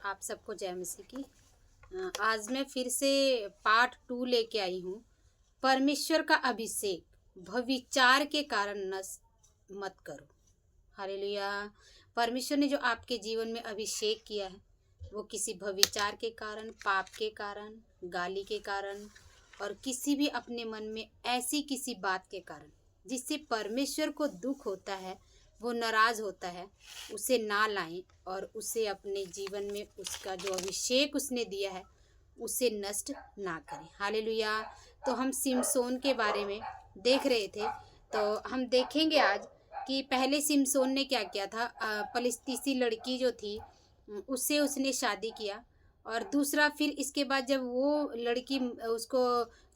आप सबको जय मसीह की। आज मैं फिर से पार्ट 2 लेके आई हूँ। परमेश्वर का अभिषेक भविचार के कारण नष्ट मत करो। हालेलुया। परमेश्वर ने जो आपके जीवन में अभिषेक किया है वो किसी भविचार के कारण, पाप के कारण, गाली के कारण और किसी भी अपने मन में ऐसी किसी बात के कारण जिससे परमेश्वर को दुख होता है, वो नाराज़ होता है, उसे ना लाएं और उसे अपने जीवन में उसका जो अभिषेक उसने दिया है उसे नष्ट ना करें। हालेलुया। तो हम सिमसोन के बारे में देख रहे थे, तो हम देखेंगे आज कि पहले सिमसोन ने क्या किया था। फलिस्तीसी लड़की जो थी उससे उसने शादी किया, और दूसरा फिर इसके बाद जब वो लड़की उसको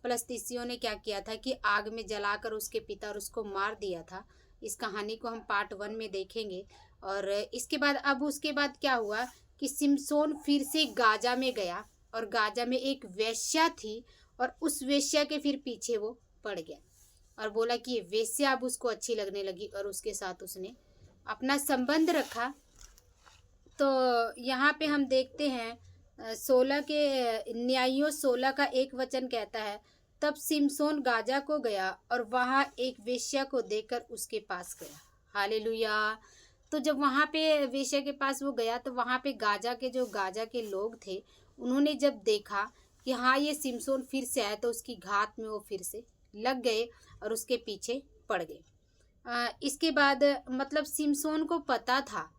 फलिस्तीसियों ने क्या किया था कि आग में जलाकर उसके पिता और उसको मार दिया था। इस कहानी को हम पार्ट 1 में देखेंगे। और इसके बाद अब उसके बाद क्या हुआ कि सिमसोन फिर से गाजा में गया, और गाजा में एक वेश्या थी और उस वेश्या के फिर पीछे वो पड़ गया और बोला कि ये वेश्या अब उसको अच्छी लगने लगी और उसके साथ उसने अपना संबंध रखा। तो यहाँ पे हम देखते हैं 16 के न्यायियों 16 का एक वचन कहता है, तब सिमसोन गाजा को गया और वहाँ एक वेश्या को देखकर उसके पास गया। हालेलुया। तो जब वहाँ पे वेश्या के पास वो गया तो वहाँ पे गाजा के लोग थे, उन्होंने जब देखा कि हाँ ये सिमसोन फिर से आया तो उसकी घात में वो फिर से लग गए और उसके पीछे पड़ गए। इसके बाद मतलब सिमसोन को पता था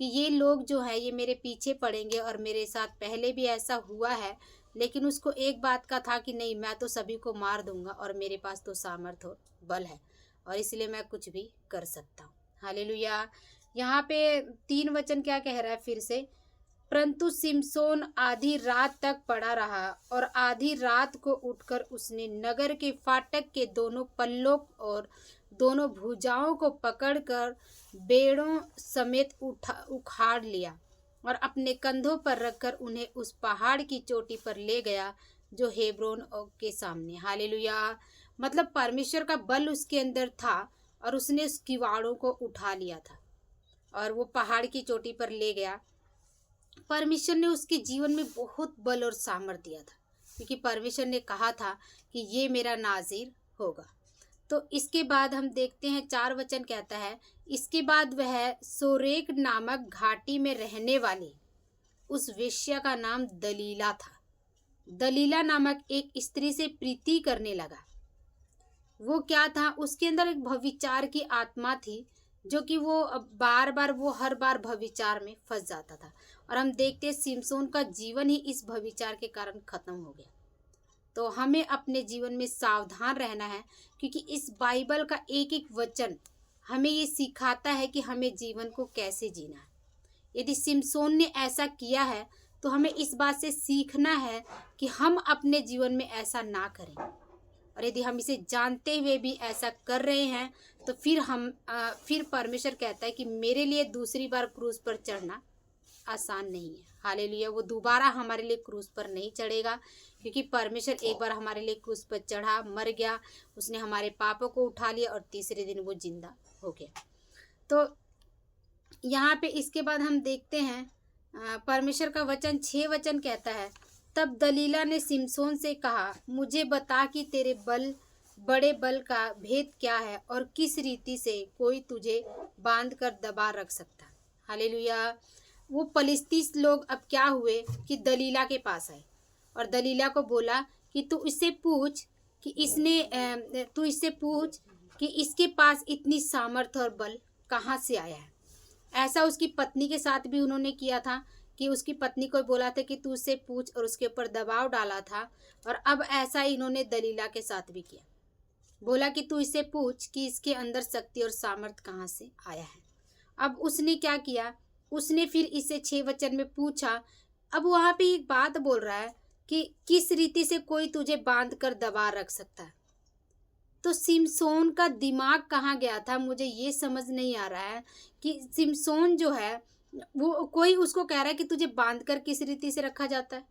कि ये लोग जो है ये मेरे पीछे पड़ेंगे और मेरे साथ पहले भी ऐसा हुआ है, लेकिन उसको एक बात का था कि नहीं, मैं तो सभी को मार दूंगा और मेरे पास तो सामर्थ और बल है और इसलिए मैं कुछ भी कर सकता हूँ। हालेलुया। यहाँ पे 3 वचन क्या कह रहा है फिर से, परंतु सिमसोन आधी रात तक पड़ा रहा और आधी रात को उठकर उसने नगर के फाटक के दोनों पल्लों और दोनों भुजाओं को पकड़कर बेड़ों समेत उखाड़ लिया और अपने कंधों पर रखकर उन्हें उस पहाड़ की चोटी पर ले गया जो हेब्रोन के सामने। हालेलुया। मतलब परमेश्वर का बल उसके अंदर था और उसने उस किवाड़ों को उठा लिया था और वो पहाड़ की चोटी पर ले गया। परमेश्वर ने उसके जीवन में बहुत बल और सामर्थ्य दिया था, क्योंकि परमेश्वर ने कहा था कि ये मेरा नाज़ीर होगा। तो इसके बाद हम देखते हैं 4 वचन कहता है, इसके बाद वह सोरेक नामक घाटी में रहने वाली उस वेश्या का नाम दलीला था। दलीला नामक एक स्त्री से प्रीति करने लगा। वो क्या था, उसके अंदर एक भविचार की आत्मा थी जो कि वो हर बार भविचार में फंस जाता था। और हम देखते हैं सिमसोन का जीवन ही इस भविचार के कारण खत्म हो गया। तो हमें अपने जीवन में सावधान रहना है, क्योंकि इस बाइबल का एक एक वचन हमें ये सिखाता है कि हमें जीवन को कैसे जीना है। यदि सिमसोन ने ऐसा किया है तो हमें इस बात से सीखना है कि हम अपने जीवन में ऐसा ना करें, और यदि हम इसे जानते हुए भी ऐसा कर रहे हैं तो फिर परमेश्वर कहता है कि मेरे लिए दूसरी बार क्रूस पर चढ़ना आसान नहीं है। हालेलुया। वो दोबारा हमारे लिए क्रूस पर नहीं चढ़ेगा, क्योंकि परमेश्वर एक बार हमारे लिए क्रूस पर चढ़ा, मर गया, उसने हमारे पापों को उठा लिया और तीसरे दिन वो जिंदा हो गया। तो यहाँ पे इसके बाद हम देखते हैं परमेश्वर का वचन 6 वचन कहता है, तब दलीला ने सिमसोन से कहा, मुझे बता कि तेरे बड़े बल का भेद क्या है और किस रीति से कोई तुझे बांध कर दबा रख सकता है। हालेलुया। वो फलिस्ती लोग अब क्या हुए कि दलीला के पास आए और दलीला को बोला कि तू इससे पूछ कि इसके पास इतनी सामर्थ्य और बल कहाँ से आया है। ऐसा उसकी पत्नी के साथ भी उन्होंने किया था कि उसकी पत्नी को बोला था कि तू उससे पूछ और उसके ऊपर दबाव डाला था, और अब ऐसा इन्होंने दलीला के साथ भी किया, बोला कि तू इससे पूछ कि इसके अंदर शक्ति और सामर्थ्य कहाँ से आया है। अब उसने क्या किया, उसने फिर इससे 6 वचन में पूछा। अब वहाँ पे एक बात बोल रहा है कि किस रीति से कोई तुझे बांध कर दबा रख सकता है। तो सिमसोन का दिमाग कहाँ गया था, मुझे ये समझ नहीं आ रहा है कि सिमसोन जो है वो कोई उसको कह रहा है कि तुझे बांध कर किस रीति से रखा जाता है,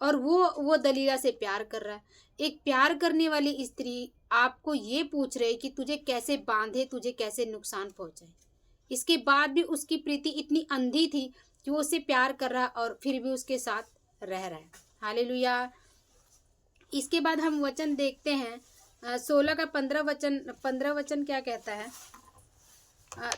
और वो दलीला से प्यार कर रहा है। एक प्यार करने वाली स्त्री आपको ये पूछ रही कि तुझे कैसे बांधे, तुझे कैसे नुकसान पहुंचाए। इसके बाद भी उसकी प्रीति इतनी अंधी थी कि वो उससे प्यार कर रहा है और फिर भी उसके साथ रह रहा है। हालेलुया। इसके बाद हम वचन देखते हैं 16 का 15 वचन क्या कहता है।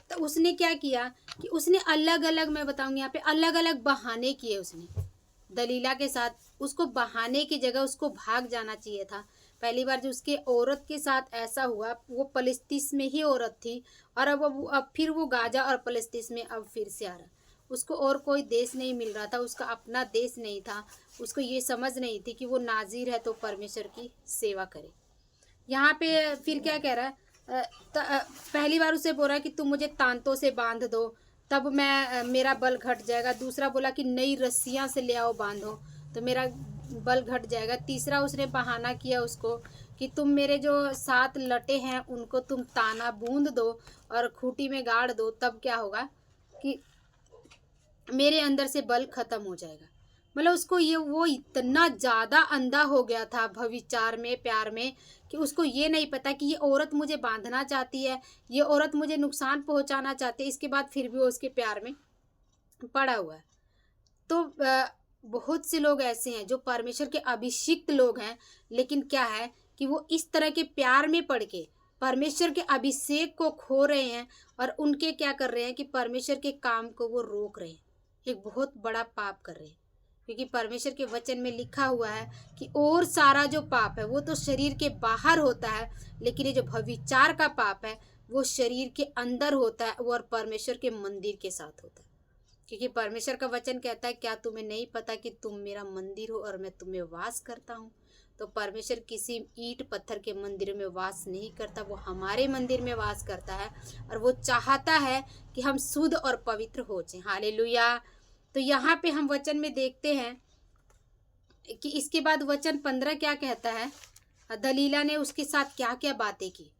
तो उसने क्या किया कि उसने अलग अलग, मैं बताऊंगी यहाँ पे, अलग अलग बहाने किए उसने दलीला के साथ। उसको बहाने की जगह उसको भाग जाना चाहिए था। पहली बार जो उसके औरत के साथ ऐसा हुआ, वो पलिस्तीस में ही औरत थी, और अब फिर वो गाजा और पलिस्तीस में अब फिर से आ रहा। उसको और कोई देश नहीं मिल रहा था, उसका अपना देश नहीं था। उसको ये समझ नहीं थी कि वो नाज़ीर है तो परमेश्वर की सेवा करे। यहाँ पे फिर क्या कह रहा है, पहली बार उसे बोला कि तुम मुझे तांतों से बांध दो, तब मैं मेरा बल घट जाएगा। दूसरा बोला कि नई रस्सियाँ से ले आओ बांधो तो मेरा बल घट जाएगा। तीसरा उसने बहाना किया उसको कि तुम मेरे जो 7 लटे हैं उनको तुम ताना बूंद दो और खूंटी में गाड़ दो, तब क्या होगा कि मेरे अंदर से बल खत्म हो जाएगा। मतलब उसको ये, वो इतना ज़्यादा अंधा हो गया था भविचार में, प्यार में, कि उसको ये नहीं पता कि ये औरत मुझे बांधना चाहती है, ये औरत मुझे नुकसान पहुंचाना चाहती है। इसके बाद फिर भी वो उसके प्यार में पड़ा हुआ है। तो बहुत से लोग ऐसे हैं जो परमेश्वर के अभिषिक्त लोग हैं, लेकिन क्या है कि वो इस तरह के प्यार में पड़ के परमेश्वर के अभिषेक को खो रहे हैं, और उनके क्या कर रहे हैं कि परमेश्वर के काम को वो रोक रहे हैं। एक बहुत बड़ा पाप कर रहे हैं, क्योंकि परमेश्वर के वचन में लिखा हुआ है कि और सारा जो पाप है वो तो शरीर के बाहर होता है, लेकिन ये जो भविचार का पाप है वो शरीर के अंदर होता है, और परमेश्वर के मंदिर के साथ होता है। क्योंकि परमेश्वर का वचन कहता है, क्या तुम्हें नहीं पता कि तुम मेरा मंदिर हो और मैं तुम्हें वास करता हूँ। तो परमेश्वर किसी ईंट पत्थर के मंदिर में वास नहीं करता, वो हमारे मंदिर में वास करता है, और वो चाहता है कि हम शुद्ध और पवित्र हो जाएं। हालेलुया। तो यहाँ पे हम वचन में देखते हैं कि इसके बाद वचन 15 क्या कहता है, दलीला ने उसके साथ क्या क्या बातें की।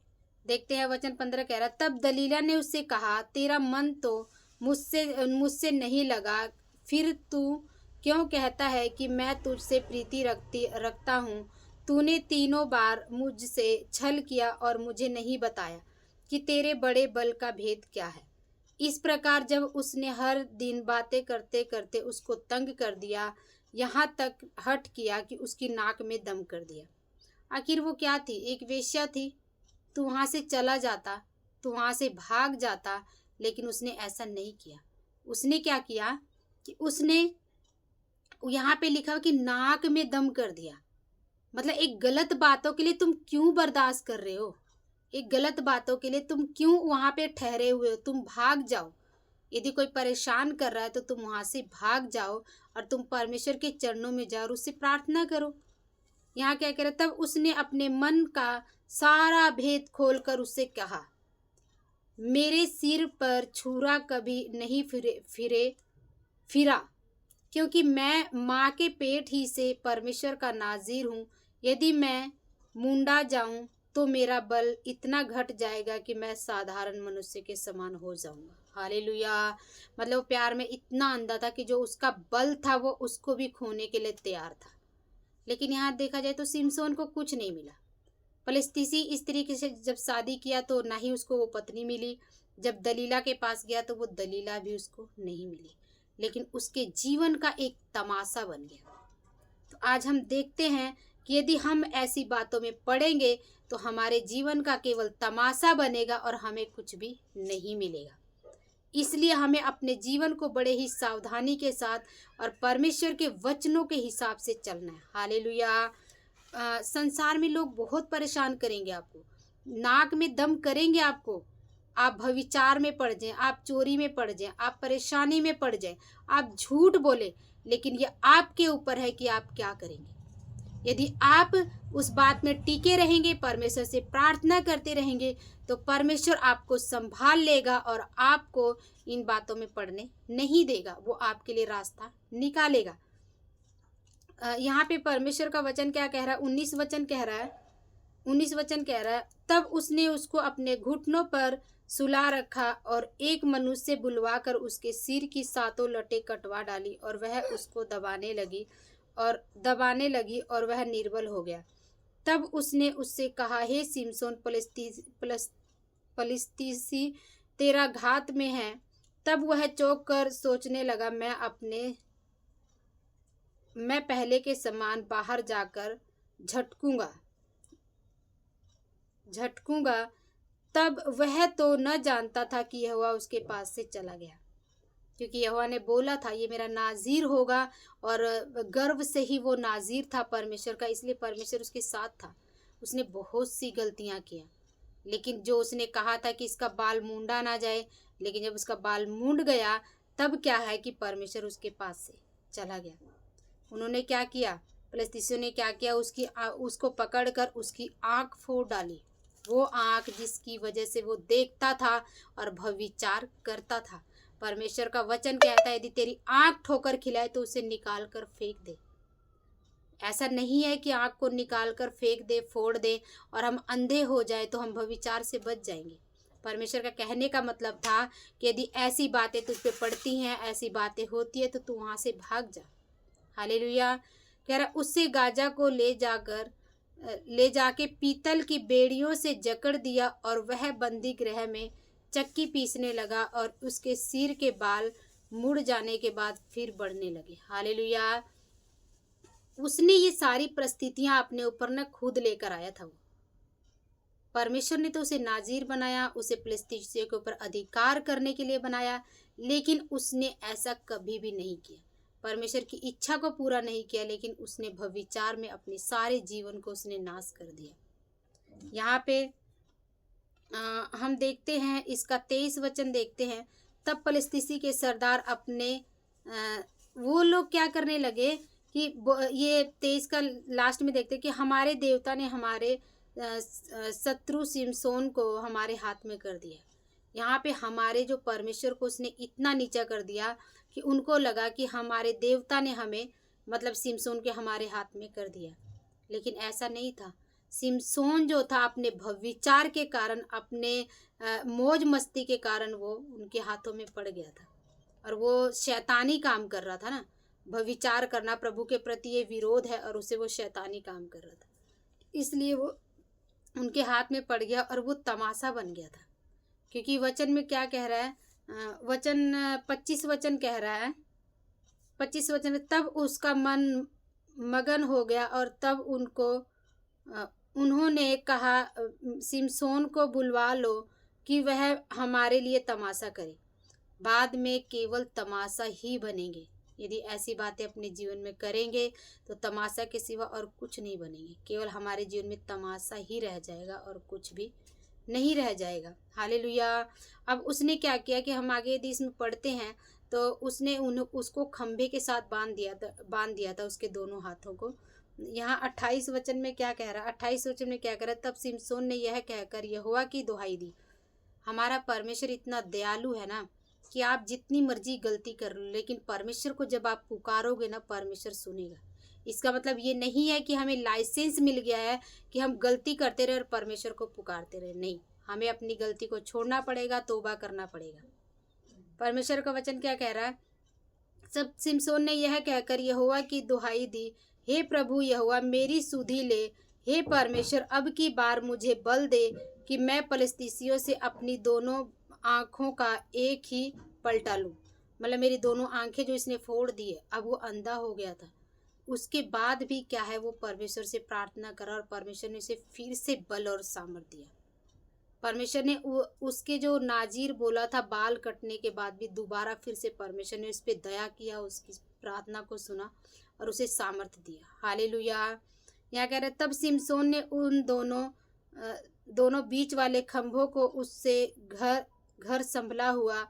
देखते हैं वचन 15 कह रहा, तब दलीला ने उससे कहा, तेरा मन तो मुझसे नहीं लगा, फिर तू क्यों कहता है कि मैं तुझसे प्रीति रखता हूँ। तूने 3 बार मुझसे छल किया और मुझे नहीं बताया कि तेरे बड़े बल का भेद क्या है। इस प्रकार जब उसने हर दिन बातें करते करते उसको तंग कर दिया, यहाँ तक हठ किया कि उसकी नाक में दम कर दिया। आखिर वो क्या थी? एक वेश्या थी। तू वहाँ से चला जाता, तू वहाँ से भाग जाता, लेकिन उसने ऐसा नहीं किया। उसने क्या किया कि उसने, यहाँ पे लिखा कि नाक में दम कर दिया। मतलब एक गलत बातों के लिए तुम क्यों बर्दाश्त कर रहे हो? एक गलत बातों के लिए तुम क्यों वहाँ पे ठहरे हुए हो? तुम भाग जाओ। यदि कोई परेशान कर रहा है तो तुम वहाँ से भाग जाओ और तुम परमेश्वर के चरणों में जाओ और उससे प्रार्थना करो। यहाँ क्या कह रहा, तब उसने अपने मन का सारा भेद खोलकर उससे कहा, मेरे सिर पर छुरा कभी नहीं फिरा, क्योंकि मैं माँ के पेट ही से परमेश्वर का नाज़ीर हूँ। यदि मैं मुंडा जाऊँ तो मेरा बल इतना घट जाएगा कि मैं साधारण मनुष्य के समान हो जाऊँगा। हालेलुया। मतलब वो प्यार में इतना अंधा था कि जो उसका बल था वो उसको भी खोने के लिए तैयार था। लेकिन यहाँ देखा जाए तो सिमसोन को कुछ नहीं मिला। फलिस्तीसी इस तरीके से जब शादी किया तो ना ही उसको वो पत्नी मिली। जब दलीला के पास गया तो वो दलीला भी उसको नहीं मिली, लेकिन उसके जीवन का एक तमाशा बन गया। तो आज हम देखते हैं कि यदि हम ऐसी बातों में पड़ेंगे तो हमारे जीवन का केवल तमाशा बनेगा और हमें कुछ भी नहीं मिलेगा। इसलिए हमें अपने जीवन को बड़े ही सावधानी के साथ और परमेश्वर के वचनों के हिसाब से चलना है। हालेलुया। संसार में लोग बहुत परेशान करेंगे आपको, नाक में दम करेंगे आपको। आप भविचार में पड़ जाएं, आप चोरी में पड़ जाएं, आप परेशानी में पड़ जाएं, आप झूठ बोले, लेकिन ये आपके ऊपर है कि आप क्या करेंगे। यदि आप उस बात में टिके रहेंगे, परमेश्वर से प्रार्थना करते रहेंगे, तो परमेश्वर आपको संभाल लेगा और आपको इन बातों में पड़ने नहीं देगा। वो आपके लिए रास्ता निकालेगा। यहाँ पे परमेश्वर का वचन क्या कह रहा है, 19 वचन कह रहा है, तब उसने उसको अपने घुटनों पर सुला रखा और एक मनुष्य से बुलवाकर उसके सिर की 7 लटें कटवा डाली, और वह उसको दबाने लगी और वह निर्बल हो गया। तब उसने उससे कहा, हे सिमसोन फलिस्तीसी, तेरा घात में है। तब वह चौंक कर सोचने लगा, मैं पहले के समान बाहर जाकर झटकूंगा झटकूंगा तब वह तो न जानता था कि यहोवा उसके पास से चला गया, क्योंकि यहोवा ने बोला था ये मेरा नाज़ीर होगा, और गर्व से ही वो नाज़ीर था परमेश्वर का, इसलिए परमेश्वर उसके साथ था। उसने बहुत सी गलतियां किया, लेकिन जो उसने कहा था कि इसका बाल मूंडा ना जाए, लेकिन जब उसका बाल मूंड गया तब क्या है कि परमेश्वर उसके पास से चला गया। उन्होंने क्या किया, फिलिस्तीसियों ने क्या किया, उसको पकड़कर उसकी आंख फोड़ डाली। वो आंख जिसकी वजह से वो देखता था और भविचार करता था। परमेश्वर का वचन कहता है, यदि तेरी आंख ठोकर खिलाए तो उसे निकाल कर फेंक दे। ऐसा नहीं है कि आंख को निकाल कर फेंक दे, फोड़ दे और हम अंधे हो जाए तो हम भविचार से बच जाएंगे। परमेश्वर का कहने का मतलब था कि यदि ऐसी बातें तुझ पे पड़ती हैं, ऐसी बातें होती है, तो तू वहां से भाग जा। हालेलुया। कह रहा, उससे गाजा को ले जाके पीतल की बेड़ियों से जकड़ दिया, और वह बंदी गृह में चक्की पीसने लगा, और उसके सिर के बाल मुड़ जाने के बाद फिर बढ़ने लगे। हालेलुया। उसने ये सारी परिस्थितियां अपने ऊपर न खुद लेकर आया था। वो परमेश्वर ने तो उसे नाजीर बनाया, उसे फिलिस्तीसियों के ऊपर अधिकार करने के लिए बनाया, लेकिन उसने ऐसा कभी भी नहीं किया। परमेश्वर की इच्छा को पूरा नहीं किया, लेकिन उसने भविचार में अपने सारे जीवन को उसने नाश कर दिया। यहाँ पे हम देखते हैं, इसका 23 वचन देखते हैं। तब फिलिस्तीसी के सरदार अपने वो लोग क्या करने लगे कि ये 23 का लास्ट में देखते हैं कि हमारे देवता ने हमारे शत्रु सिमसोन को हमारे हाथ में कर दिया। यहाँ पे हमारे जो परमेश्वर को उसने इतना नीचा कर दिया कि उनको लगा कि हमारे देवता ने हमें, मतलब सिमसोन के हमारे हाथ में कर दिया, लेकिन ऐसा नहीं था। सिमसोन जो था अपने भविचार के कारण, अपने मौज मस्ती के कारण वो उनके हाथों में पड़ गया था, और वो शैतानी काम कर रहा था ना। भविचार करना प्रभु के प्रति ये विरोध है, और उसे वो शैतानी काम कर रहा था, इसलिए वो उनके हाथ में पड़ गया और वो तमाशा बन गया था। क्योंकि वचन में क्या कह रहा है, वचन 25 वचन कह रहा है, 25 वचन, तब उसका मन मगन हो गया, और तब उन्होंने कहा, सिमसोन को बुलवा लो कि वह हमारे लिए तमाशा करे। बाद में केवल तमाशा ही बनेंगे। यदि ऐसी बातें अपने जीवन में करेंगे तो तमाशा के सिवा और कुछ नहीं बनेंगे। केवल हमारे जीवन में तमाशा ही रह जाएगा और कुछ भी नहीं रह जाएगा। हालेलुया। अब उसने क्या किया कि हम आगे यदि इसमें पढ़ते हैं तो उसने उसको खंभे के साथ बांध दिया था उसके दोनों हाथों को। यहाँ 28 वचन में क्या कह रहा है, 28 वचन में क्या कह रहा है, तब सिमसोन ने यह कहकर यहोवा की दुहाई दी। हमारा परमेश्वर इतना दयालु है ना कि आप जितनी मर्जी गलती कर लो, लेकिन परमेश्वर को जब आप पुकारोगे ना, परमेश्वर सुनेगा। इसका मतलब ये नहीं है कि हमें लाइसेंस मिल गया है कि हम गलती करते रहे और परमेश्वर को पुकारते रहे। नहीं, हमें अपनी गलती को छोड़ना पड़ेगा, तौबा करना पड़ेगा। परमेश्वर का वचन क्या कह रहा है, सब सिमसोन ने यह कहकर यहोवा की दुहाई दी, हे प्रभु यहोवा मेरी सुधि ले, हे परमेश्वर अब की बार मुझे बल दे कि मैं फिलिस्तीसियों से अपनी दोनों आँखों का एक ही पलटा लूँ। मतलब मेरी दोनों आंखें जो इसने फोड़ दी है, अब वो अंधा हो गया था। उसके बाद भी क्या है, वो परमेश्वर से प्रार्थना करा और परमेश्वर ने उसे फिर से बल और सामर्थ्य दिया। परमेश्वर ने उसके जो नाजीर बोला था बाल कटने के बाद भी, दोबारा फिर से परमेश्वर ने उस पर दया किया, उसकी प्रार्थना को सुना और उसे सामर्थ्य दिया। हालेलुया। यहाँ कह रहे, तब सिमसोन ने उन दोनों बीच वाले खंभों को उससे घर संभला हुआ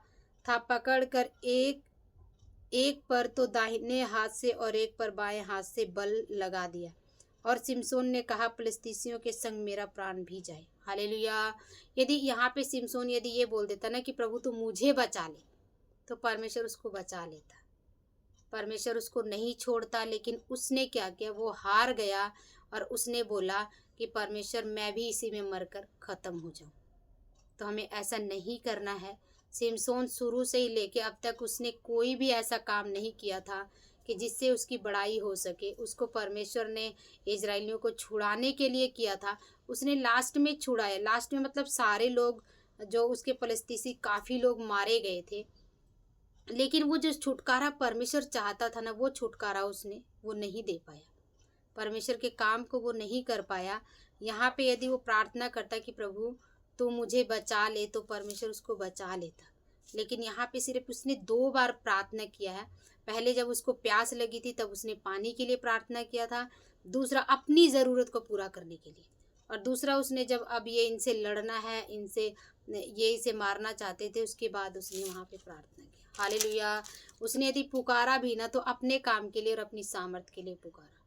था पकड़कर एक पर तो दाहिने हाथ से और एक पर बाएं हाथ से बल लगा दिया, और सिमसोन ने कहा, फिलिस्तीसियों के संग मेरा प्राण भी जाए। हालेलुया। यदि यहाँ पे सिमसोन यदि ये बोल देता ना कि प्रभु तू मुझे बचा ले, तो परमेश्वर उसको बचा लेता। परमेश्वर उसको नहीं छोड़ता, लेकिन उसने क्या किया, वो हार गया और उसने बोला कि परमेश्वर मैं भी इसी में मरकर ख़त्म हो जाऊं। तो हमें ऐसा नहीं करना है। सिमसोन शुरू से ही लेके अब तक उसने कोई भी ऐसा काम नहीं किया था कि जिससे उसकी बड़ाई हो सके। उसको परमेश्वर ने इजराइलियों को छुड़ाने के लिए किया था, उसने लास्ट में छुड़ाया। लास्ट में मतलब सारे लोग जो उसके फिलिस्तीसी काफ़ी लोग मारे गए थे, लेकिन वो जो छुटकारा परमेश्वर चाहता था ना, वो छुटकारा वो नहीं दे पाया। परमेश्वर के काम को वो नहीं कर पाया। यहाँ पे यदि वो प्रार्थना करता कि प्रभु तू मुझे बचा ले, तो परमेश्वर उसको बचा लेता। लेकिन यहाँ पे सिर्फ उसने 2 बार प्रार्थना किया है। पहले जब उसको प्यास लगी थी तब उसने पानी के लिए प्रार्थना किया था, दूसरा अपनी ज़रूरत को पूरा करने के लिए, और दूसरा उसने जब अब ये इनसे लड़ना है, ये इसे मारना चाहते थे, उसके बाद उसने वहाँ पे प्रार्थना की। हालेलुया। उसने यदि पुकारा भी ना तो अपने काम के लिए और अपनी सामर्थ्य के लिए पुकारा।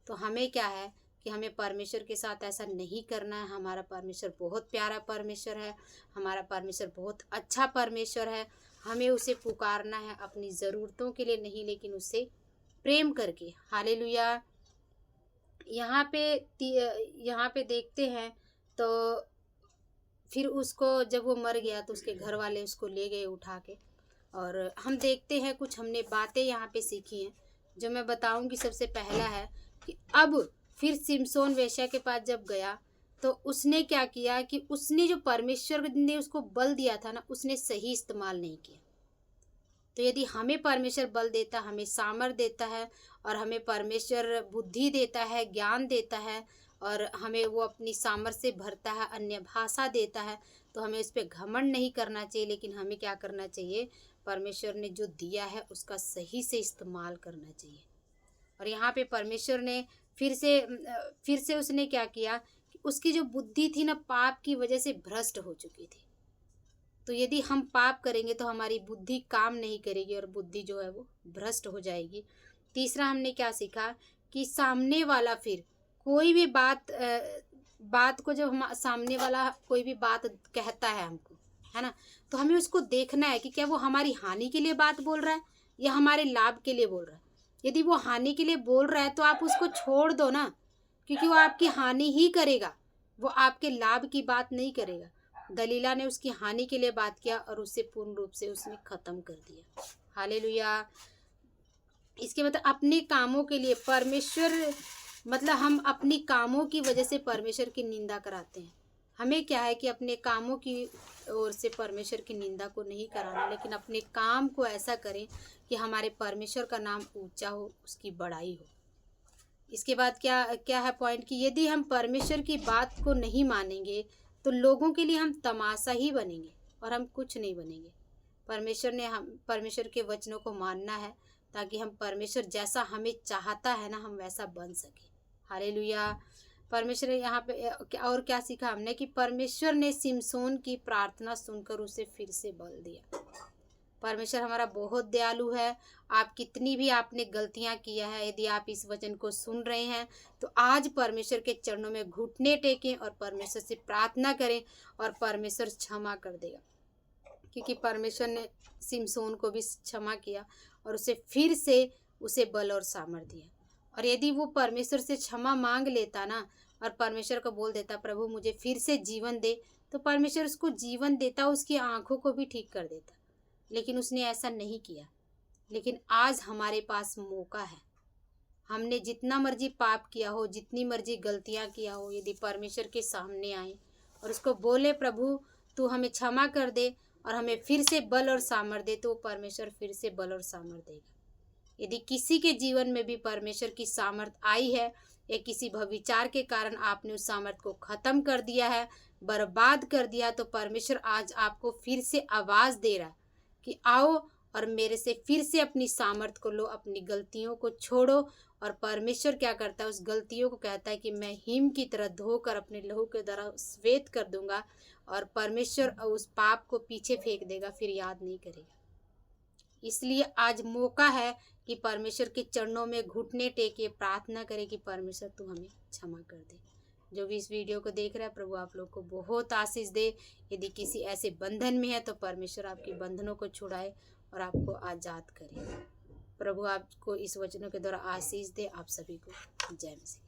तो हमें क्या है कि हमें परमेश्वर के साथ ऐसा नहीं करना है। हमारा परमेश्वर बहुत प्यारा परमेश्वर है, हमारा परमेश्वर बहुत अच्छा परमेश्वर है। हमें उसे पुकारना है अपनी ज़रूरतों के लिए नहीं, लेकिन उससे प्रेम करके। हालेलुया। यहाँ पे देखते हैं तो फिर उसको जब वो मर गया तो उसके घर वाले उसको ले गए उठा के। और हम देखते हैं कुछ हमने बातें यहाँ पे सीखी हैं जो मैं बताऊंगी। सबसे पहला है कि अब फिर सिमसोन वेश्या के पास जब गया तो उसने क्या किया कि उसने जो परमेश्वर ने उसको बल दिया था ना, उसने सही इस्तेमाल नहीं किया। तो यदि हमें परमेश्वर बल देता, हमें सामर्थ देता है, और हमें परमेश्वर बुद्धि देता है, ज्ञान देता है, और हमें वो अपनी सामर्थ से भरता है, अन्य भाषा देता है, तो हमें उस पर घमंड नहीं करना चाहिए। लेकिन हमें क्या करना चाहिए, परमेश्वर ने जो दिया है उसका सही से इस्तेमाल करना चाहिए। और यहाँ पे परमेश्वर ने फिर से उसने क्या किया कि उसकी जो बुद्धि थी ना, पाप की वजह से भ्रष्ट हो चुकी थी। तो यदि हम पाप करेंगे तो हमारी बुद्धि काम नहीं करेगी और बुद्धि जो है वो भ्रष्ट हो जाएगी। तीसरा हमने क्या सीखा कि सामने वाला फिर कोई भी बात को जब हम सामने वाला कोई भी बात कहता है हमको, है ना, तो हमें उसको देखना है कि क्या वो हमारी हानि के लिए बात बोल रहा है या हमारे लाभ के लिए बोल रहा है। यदि वो हानि के लिए बोल रहा है तो आप उसको छोड़ दो ना, क्योंकि वो आपकी हानि ही करेगा, वो आपके लाभ की बात नहीं करेगा। दलीला ने उसकी हानि के लिए बात किया और उसे पूर्ण रूप से उसने खत्म कर दिया। हालेलुया। इसके मतलब अपने कामों के लिए परमेश्वर, मतलब हम अपनी कामों की वजह से परमेश्वर की निंदा कराते हैं। हमें क्या है कि अपने कामों की ओर से परमेश्वर की निंदा को नहीं कराना, लेकिन अपने काम को ऐसा करें कि हमारे परमेश्वर का नाम ऊंचा हो, उसकी बड़ाई हो। इसके बाद क्या है पॉइंट कि यदि हम परमेश्वर की बात को नहीं मानेंगे तो लोगों के लिए हम तमाशा ही बनेंगे और हम कुछ नहीं बनेंगे। परमेश्वर के वचनों को मानना है ताकि हम परमेश्वर जैसा हमें चाहता है ना, हम वैसा बन सके। हालेलुया। परमेश्वर यहाँ पे और क्या सीखा हमने कि परमेश्वर ने सिमसोन की प्रार्थना सुनकर उसे फिर से बल दिया। परमेश्वर हमारा बहुत दयालु है। आप कितनी भी आपने गलतियां किया है, यदि आप इस वचन को सुन रहे हैं तो आज परमेश्वर के चरणों में घुटने टेकें और परमेश्वर से प्रार्थना करें और परमेश्वर क्षमा कर देगा। क्योंकि परमेश्वर ने सिमसोन को भी क्षमा किया और फिर से उसे बल और सामर्थ्य दिया। और यदि वो परमेश्वर से क्षमा मांग लेता ना और परमेश्वर को बोल देता प्रभु मुझे फिर से जीवन दे, तो परमेश्वर उसको जीवन देता, उसकी आंखों को भी ठीक कर देता। लेकिन उसने ऐसा नहीं किया। लेकिन आज हमारे पास मौका है। हमने जितना मर्जी पाप किया हो, जितनी मर्जी गलतियां किया हो, यदि परमेश्वर के सामने आए और उसको बोले प्रभु तू हमें क्षमा कर दे और हमें फिर से बल और सामर्थ्य दे, तो परमेश्वर फिर से बल और सामर्थ्य देगा। यदि किसी के जीवन में भी परमेश्वर की सामर्थ्य आई है या किसी भविचार के कारण आपने उस सामर्थ्य को खत्म कर दिया है, बर्बाद कर दिया, तो परमेश्वर आज आपको फिर से आवाज़ दे रहा है कि आओ और मेरे से फिर से अपनी सामर्थ्य को लो, अपनी गलतियों को छोड़ो। और परमेश्वर क्या करता है, उस गलतियों को कहता है कि मैं हिम की तरह धोकर अपने लहू के द्वारा श्वेत कर दूंगा, और परमेश्वर उस पाप को पीछे फेंक देगा, फिर याद नहीं करेगा। इसलिए आज मौका है कि परमेश्वर के चरणों में घुटने टेके प्रार्थना करें कि परमेश्वर तू हमें क्षमा कर दे। जो भी इस वीडियो को देख रहा है प्रभु आप लोग को बहुत आशीष दे। यदि किसी ऐसे बंधन में है तो परमेश्वर आपके बंधनों को छुड़ाए और आपको आज़ाद करे। प्रभु आपको इस वचनों के द्वारा आशीष दे। आप सभी को जय मसीह।